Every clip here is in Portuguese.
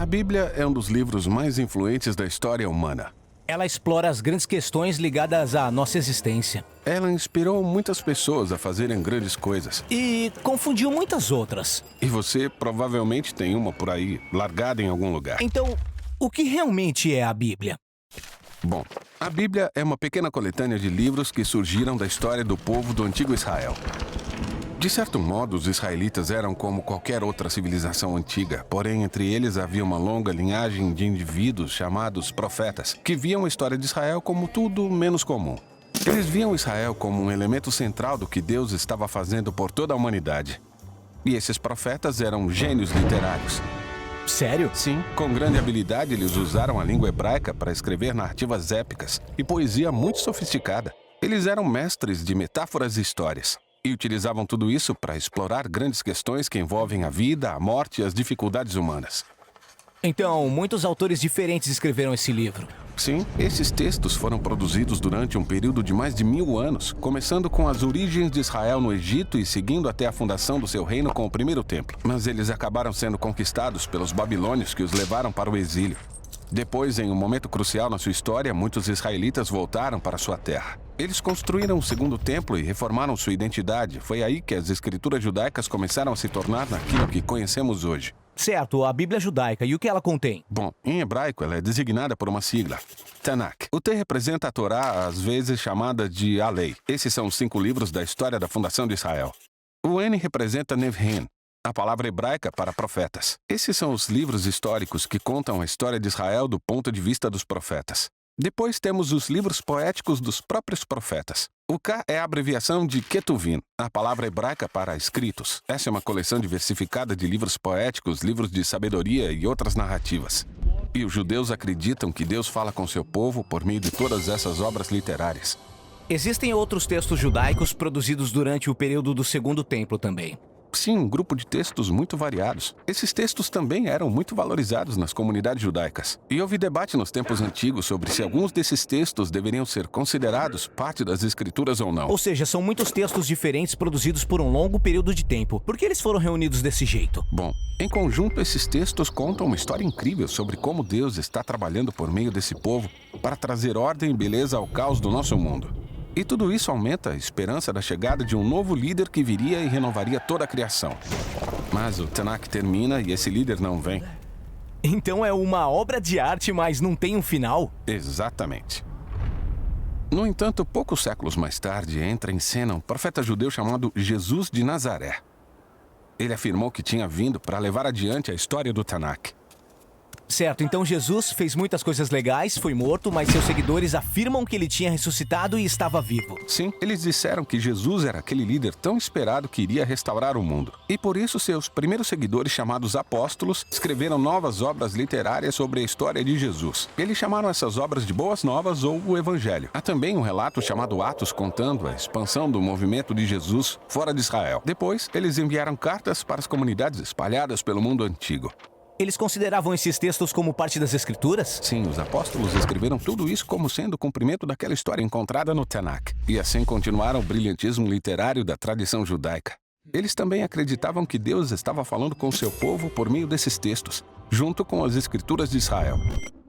A Bíblia é um dos livros mais influentes da história humana. Ela explora as grandes questões ligadas à nossa existência. Ela inspirou muitas pessoas a fazerem grandes coisas. E confundiu muitas outras. E você provavelmente tem uma por aí, largada em algum lugar. Então, o que realmente é a Bíblia? Bom, a Bíblia é uma pequena coletânea de livros que surgiram da história do povo do antigo Israel. De certo modo, os israelitas eram como qualquer outra civilização antiga, porém entre eles havia uma longa linhagem de indivíduos chamados profetas, que viam a história de Israel como tudo menos comum. Eles viam Israel como um elemento central do que Deus estava fazendo por toda a humanidade. E esses profetas eram gênios literários. Sério? Sim, com grande habilidade eles usaram a língua hebraica para escrever narrativas épicas e poesia muito sofisticada. Eles eram mestres de metáforas e histórias. E utilizavam tudo isso para explorar grandes questões que envolvem a vida, a morte e as dificuldades humanas. Então, muitos autores diferentes escreveram esse livro. Sim, esses textos foram produzidos durante um período de mais de 1000 anos, começando com as origens de Israel no Egito e seguindo até a fundação do seu reino com o primeiro templo. Mas eles acabaram sendo conquistados pelos babilônios que os levaram para o exílio. Depois, em um momento crucial na sua história, muitos israelitas voltaram para sua terra. Eles construíram o segundo templo e reformaram sua identidade. Foi aí que as escrituras judaicas começaram a se tornar naquilo que conhecemos hoje. Certo, a Bíblia judaica. E o que ela contém? Bom, em hebraico ela é designada por uma sigla, Tanakh. O T representa a Torá, às vezes chamada de a Lei. Esses são os 5 livros da história da fundação de Israel. O N representa Nevhem, a palavra hebraica para profetas. Esses são os livros históricos que contam a história de Israel do ponto de vista dos profetas. Depois temos os livros poéticos dos próprios profetas. O K é a abreviação de Ketuvim, a palavra hebraica para escritos. Essa é uma coleção diversificada de livros poéticos, livros de sabedoria e outras narrativas. E os judeus acreditam que Deus fala com seu povo por meio de todas essas obras literárias. Existem outros textos judaicos produzidos durante o período do Segundo Templo também. Sim, um grupo de textos muito variados. Esses textos também eram muito valorizados nas comunidades judaicas. E houve debate nos tempos antigos sobre se alguns desses textos deveriam ser considerados parte das escrituras ou não. Ou seja, são muitos textos diferentes produzidos por um longo período de tempo. Por que eles foram reunidos desse jeito? Bom, em conjunto, esses textos contam uma história incrível sobre como Deus está trabalhando por meio desse povo para trazer ordem e beleza ao caos do nosso mundo. E tudo isso aumenta a esperança da chegada de um novo líder que viria e renovaria toda a criação. Mas o Tanakh termina e esse líder não vem. Então é uma obra de arte, mas não tem um final? Exatamente. No entanto, poucos séculos mais tarde, entra em cena um profeta judeu chamado Jesus de Nazaré. Ele afirmou que tinha vindo para levar adiante a história do Tanakh. Certo, então Jesus fez muitas coisas legais, foi morto, mas seus seguidores afirmam que ele tinha ressuscitado e estava vivo. Sim, eles disseram que Jesus era aquele líder tão esperado que iria restaurar o mundo. E por isso seus primeiros seguidores, chamados apóstolos, escreveram novas obras literárias sobre a história de Jesus. Eles chamaram essas obras de Boas Novas ou o Evangelho. Há também um relato chamado Atos contando a expansão do movimento de Jesus fora de Israel. Depois, eles enviaram cartas para as comunidades espalhadas pelo mundo antigo. Eles consideravam esses textos como parte das Escrituras? Sim, os apóstolos escreveram tudo isso como sendo o cumprimento daquela história encontrada no Tanakh. E assim continuaram o brilhantismo literário da tradição judaica. Eles também acreditavam que Deus estava falando com seu povo por meio desses textos, junto com as Escrituras de Israel.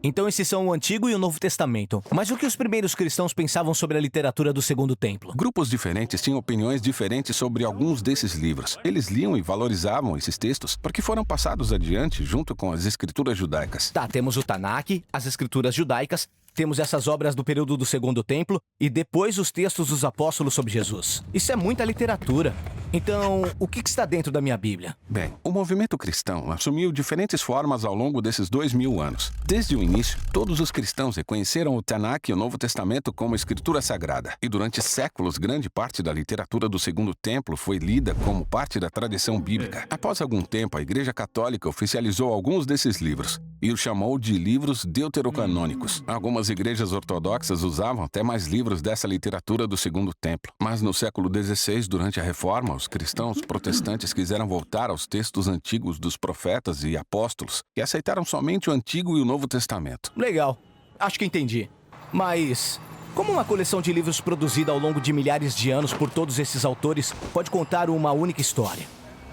Então esses são o Antigo e o Novo Testamento. Mas o que os primeiros cristãos pensavam sobre a literatura do Segundo Templo? Grupos diferentes tinham opiniões diferentes sobre alguns desses livros. Eles liam e valorizavam esses textos porque foram passados adiante junto com as escrituras judaicas. Tá, temos o Tanakh, as escrituras judaicas, temos essas obras do período do Segundo Templo e depois os textos dos apóstolos sobre Jesus. Isso é muita literatura. Então, o que está dentro da minha Bíblia? Bem, o movimento cristão assumiu diferentes formas ao longo desses 2000 anos. Desde o início, todos os cristãos reconheceram o Tanakh e o Novo Testamento como escritura sagrada. E durante séculos, grande parte da literatura do Segundo Templo foi lida como parte da tradição bíblica. Após algum tempo, a Igreja Católica oficializou alguns desses livros e os chamou de livros deuterocanônicos. Algumas igrejas ortodoxas usavam até mais livros dessa literatura do Segundo Templo. Mas no século XVI, durante a Reforma, os cristãos protestantes quiseram voltar aos textos antigos dos profetas e apóstolos e aceitaram somente o Antigo e o Novo Testamento. Legal. Acho que entendi. Mas como uma coleção de livros produzida ao longo de milhares de anos por todos esses autores pode contar uma única história?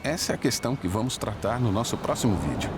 Essa é a questão que vamos tratar no nosso próximo vídeo.